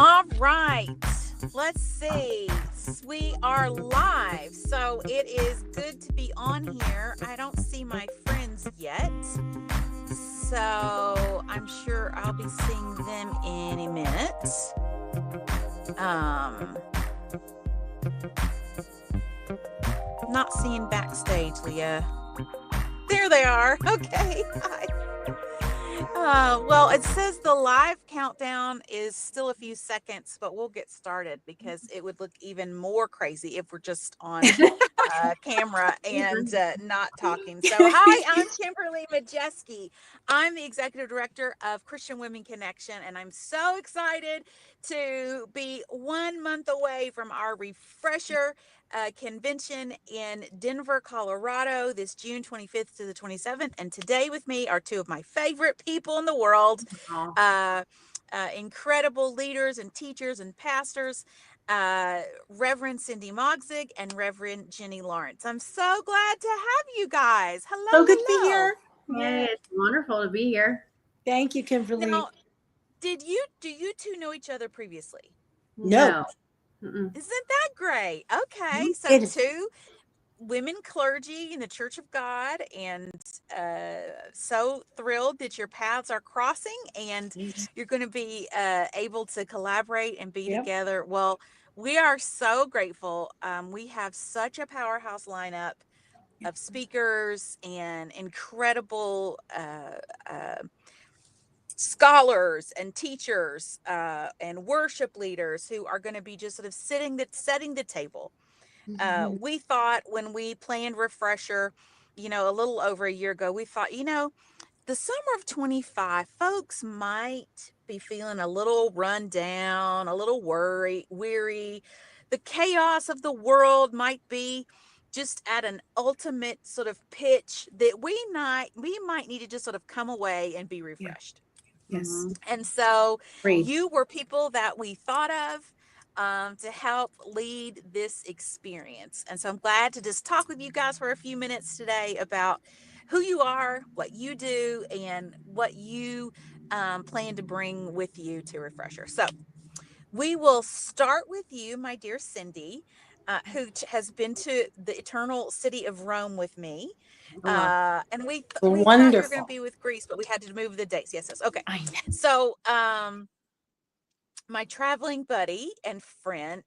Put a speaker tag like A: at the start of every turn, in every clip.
A: All right. Let's see. We are live. So it is good to be on here. I don't see my friends yet. So I'm sure I'll be seeing them in a minute. Not seeing backstage, Leah. There they are. Okay. Hi. Well, it says the live countdown is still a few seconds, but we'll get started because it would look even more crazy if we're just on camera and not talking. So, hi, I'm Kimberly Majeski. I'm the executive director of Christian Women Connection, and I'm so excited to be 1 month away from our RefresHER convention in Denver, Colorado, this June 25th to the 27th. And today with me are two of my favorite people in the world, incredible leaders and teachers and pastors, Reverend Cindy Magsig and Reverend Jennie Lawrence. I'm so glad to have you guys. Hello.
B: So good to be here.
C: Hey, it's wonderful to be here.
B: Thank you, Kimberly.
A: Now, do you two know each other previously?
B: No.
A: Isn't that great? Okay, so two women clergy in the Church of God, and so thrilled that your paths are crossing and you're going to be able to collaborate and be together. Well, we are so grateful. We have such a powerhouse lineup of speakers and incredible scholars and teachers and worship leaders who are going to be just sort of setting the table. We thought when we planned RefresHER, a little over a year ago, we thought, the summer of 25, folks might be feeling a little run down, a little weary. The chaos of the world might be just at an ultimate sort of pitch that we might need to just sort of come away and be refreshed.
B: Yes.
A: And so you were people that we thought of to help lead this experience. And so I'm glad to just talk with you guys for a few minutes today about who you are, what you do, and what you plan to bring with you to RefresHER. So we will start with you, my dear Cindy, who has been to the eternal city of Rome with me. And we thought we were going to be with Greece, but we had to move the dates. Yes. Okay. So, my traveling buddy and friend,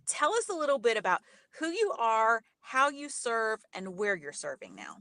A: tell us a little bit about who you are, how you serve, and where you're serving now.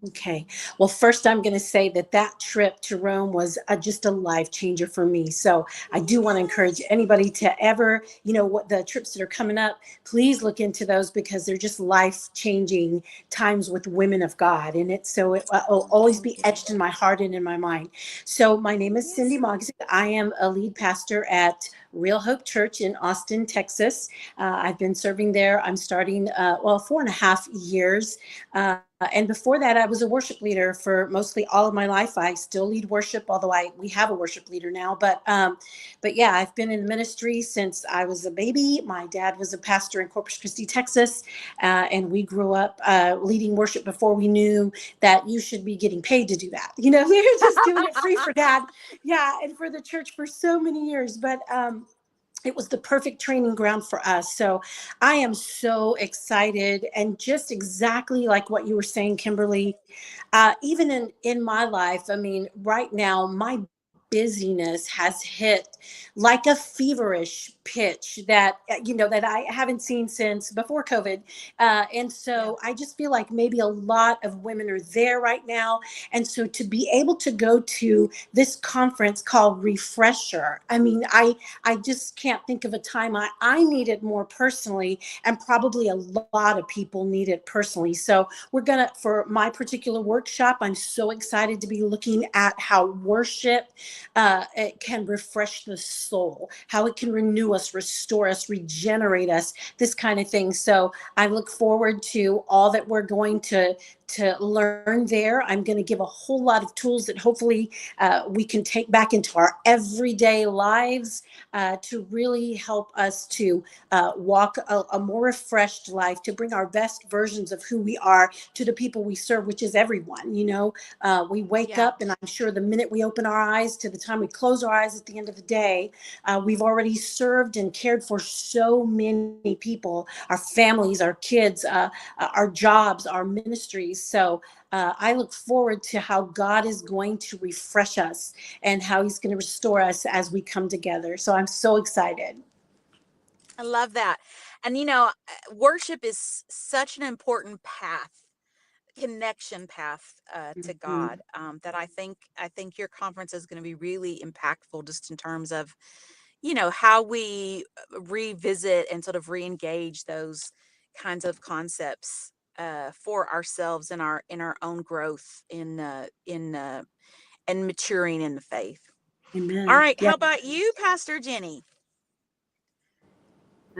B: Okay. Well, first, I'm going to say that trip to Rome was just a life changer for me. So I do want to encourage anybody to ever, what the trips that are coming up, please look into those because they're just life changing times with women of God. And it will always be etched in my heart and in my mind. So my name is Cindy Magsig. I am a lead pastor at Real Hope Church in Austin, Texas. I've been serving there. I'm starting, 4.5 years. And before that, I was a worship leader for mostly all of my life. I still lead worship, although we have a worship leader now. But yeah, I've been in ministry since I was a baby. My dad was a pastor in Corpus Christi, Texas, and we grew up leading worship before we knew that you should be getting paid to do that. We were just doing it free for Dad, and for the church for so many years. But it was the perfect training ground for us. So I am so excited, and just exactly like what you were saying, Kimberly, even in my life, I mean, right now, my busyness has hit like a feverish pitch that I haven't seen since before COVID. And so I just feel like maybe a lot of women are there right now. And so to be able to go to this conference called RefresHER, I mean, I just can't think of a time I need it more personally, and probably a lot of people need it personally. So for my particular workshop, I'm so excited to be looking at how worship it can refresh the soul, how it can renew us, restore us, regenerate us, this kind of thing. So I look forward to all that we're going to to learn there. I'm going to give a whole lot of tools that hopefully we can take back into our everyday lives to really help us to walk a more refreshed life, to bring our best versions of who we are to the people we serve, which is everyone. We wake
A: Yeah.
B: up, and I'm sure the minute we open our eyes to the time we close our eyes at the end of the day, we've already served and cared for so many people, our families, our kids, our jobs, our ministries. So I look forward to how God is going to refresh us and how he's going to restore us as we come together. So I'm so excited.
A: I love that. And worship is such an important connection path to
B: Mhm.
A: God, that I think your conference is going to be really impactful, just in terms of how we revisit and sort of re-engage those kinds of concepts for ourselves in our own growth in and maturing in the faith. All
B: Amen.
A: right,
B: Yeah.
A: how about you, Pastor Jennie?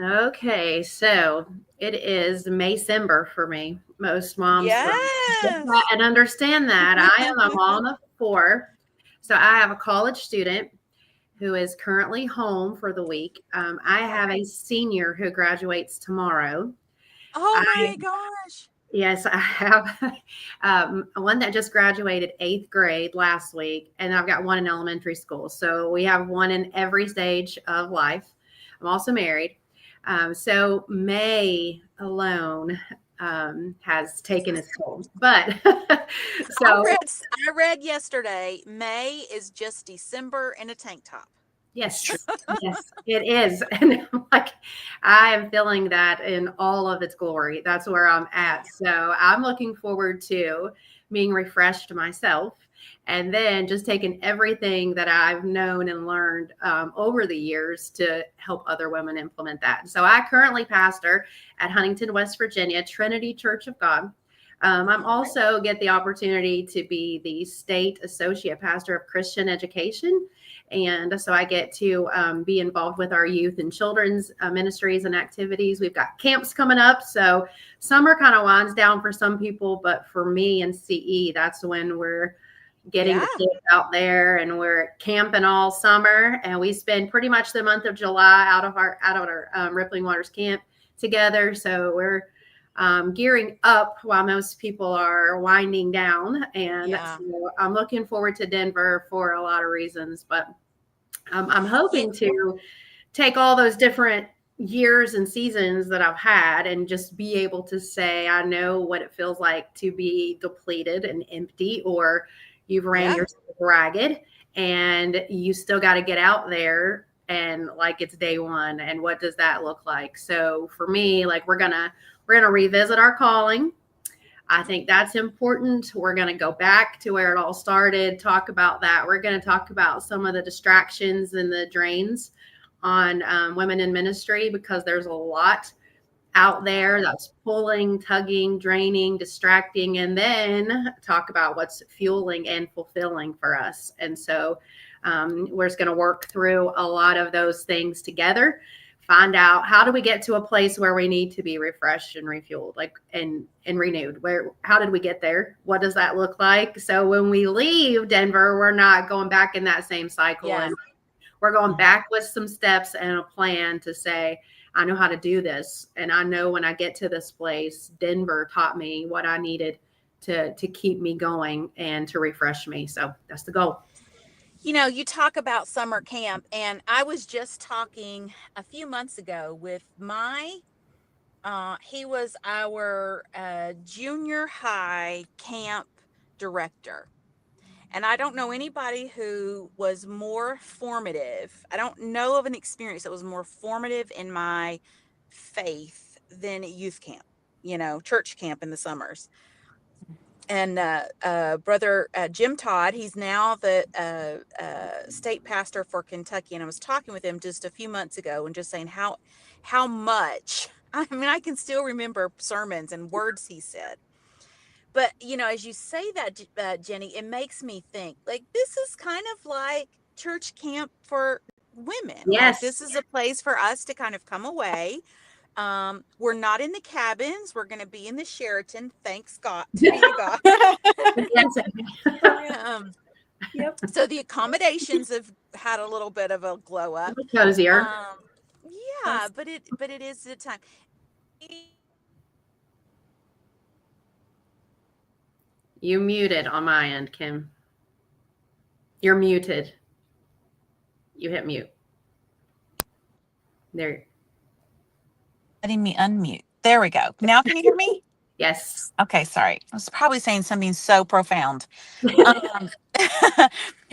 C: Okay, so it is Maycember for me. Most moms get that
A: Yes.
C: and understand that. I am a mom of four. So I have a college student who is currently home for the week. I
A: Wow.
C: have a senior who graduates tomorrow.
A: Oh
C: I
A: my gosh.
C: Yes, I have one that just graduated eighth grade last week, and I've got one in elementary school. So we have one in every stage of life. I'm also married. So May alone has taken its toll. But
A: I
C: so
A: read I read yesterday, May is just December in a tank top.
B: It's true.
C: yes, yes, it is. And I'm like, I am feeling that in all of its glory. That's where I'm at. So I'm looking forward to being refreshed myself and then just taking everything that I've known and learned over the years to help other women implement that. So I currently pastor at Huntington, West Virginia, Trinity Church of God. I'm also get the opportunity to be the state associate pastor of Christian education, and so I get to be involved with our youth and children's ministries and activities. We've got camps coming up. So summer kind of winds down for some people, but for me and CE, that's when we're getting
A: Yeah.
C: the kids out there and we're camping all summer. And we spend pretty much the month of July out of our Rippling Waters camp together. So we're gearing up while most people are winding down. And
A: Yeah.
C: so I'm looking forward to Denver for a lot of reasons, but I'm
A: Yeah.
C: hoping to take all those different years and seasons that I've had and just be able to say, I know what it feels like to be depleted and empty, or you've ran
A: Yeah.
C: yourself ragged and you still got to get out there and like it's day one. And what does that look like? So for me, like we're gonna revisit our calling. I think that's important. We're going to go back to where it all started, talk about that. We're going to talk about some of the distractions and the drains on women in ministry, because there's a lot out there that's pulling, tugging, draining, distracting, and then talk about what's fueling and fulfilling for us. And so we're just going to work through a lot of those things together, find out how do we get to a place where we need to be refreshed and refueled, like and renewed. How did we get there? What does that look like? So when we leave Denver, we're not going back in that same cycle,
A: Yeah.
C: and we're going back with some steps and a plan to say, I know how to do this. And I know when I get to this place, Denver taught me what I needed to keep me going and to refresh me. So that's the goal.
A: You talk about summer camp, and I was just talking a few months ago with he was our junior high camp director. And I don't know anybody who was more formative. I don't know of an experience that was more formative in my faith than youth camp, church camp in the summers. And brother Jim Todd, he's now the state pastor for Kentucky. And I was talking with him just a few months ago and just saying how much. I mean, I can still remember sermons and words he said. But as you say that, Jennie, it makes me think like this is kind of like church camp for women. Like this
C: Yes.
A: is a place for us to kind of come away We're not in the cabins. We're going to be in the Sheraton. Thanks God, be to God.
C: Yes.
A: um,
B: Yep.
A: so the accommodations have had a little bit of a glow up.
C: Cozier.
A: Yeah, but it is the time.
C: You muted on my end, Kim. You're muted. You hit mute. There.
A: Letting me unmute. There we go. Now can you hear me?
C: Yes.
A: Okay, sorry. I was probably saying something so profound. Um,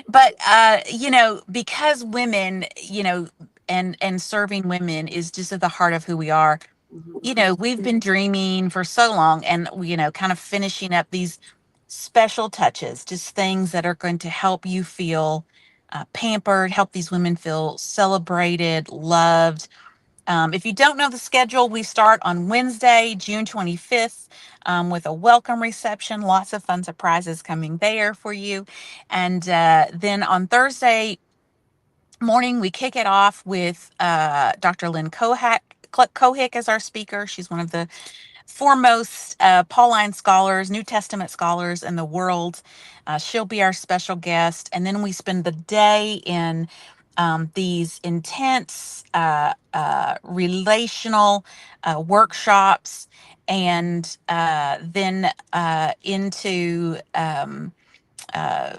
A: but because women, and serving women is just at the heart of who we are. We've been dreaming for so long, and kind of finishing up these special touches, just things that are going to help you feel pampered, help these women feel celebrated, loved. If you don't know the schedule, we start on Wednesday, June 25th, with a welcome reception. Lots of fun surprises coming there for you. And then on Thursday morning, we kick it off with Dr. Lynn Cohick as our speaker. She's one of the foremost Pauline scholars, New Testament scholars in the world. She'll be our special guest. And then we spend the day in these intense relational workshops, and then into uh,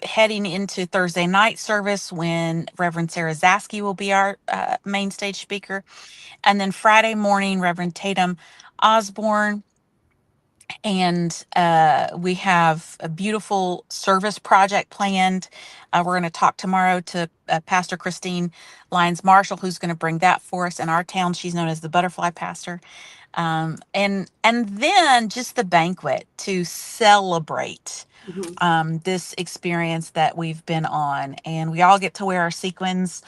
A: heading into Thursday night service when Reverend Sarah Zasky will be our main stage speaker. And then Friday morning, Reverend Tatum Osborne. And we have a beautiful service project planned. We're going to talk tomorrow to Pastor Christine Lyons Marshall, who's going to bring that for us in our town. She's known as the Butterfly Pastor. And then just the banquet to celebrate this experience that we've been on, and we all get to wear our sequins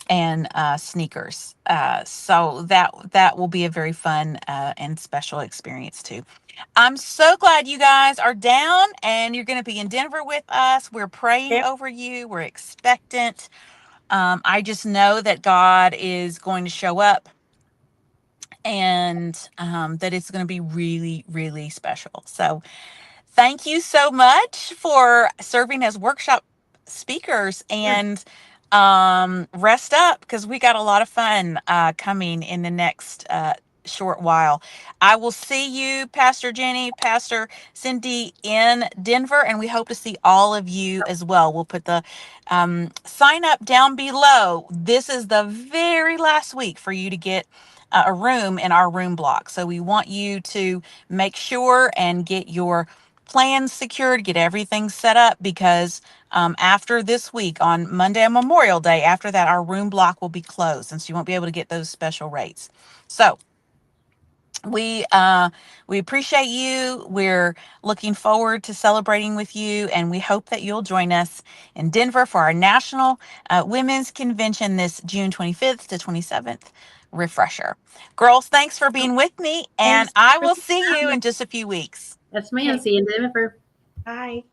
A: and sneakers. So that will be a very fun and special experience too. I'm so glad you guys are down and you're going to be in Denver with us. We're praying
B: Yep.
A: over you. We're expectant. I just know that God is going to show up, and that it's going to be really, really special. So thank you so much for serving as workshop speakers, and rest up because we got a lot of fun coming in the next short while. I will see you, Pastor Jennie, Pastor Cindy, in Denver, and we hope to see all of you as well. We'll put the sign up down below. This is the very last week for you to get a room in our room block. So we want you to make sure and get your plans secured, get everything set up, because after this week, on Monday and Memorial Day, after that, our room block will be closed, and so you won't be able to get those special rates. So we appreciate you. We're looking forward to celebrating with you, and we hope that you'll join us in Denver for our National Women's Convention this June 25th to 27th. RefresHER. Girls, thanks for being with me, and
B: Thanks.
A: I will see you in just a few weeks.
C: That's me.
B: Okay.
C: See you in Denver.
B: Bye.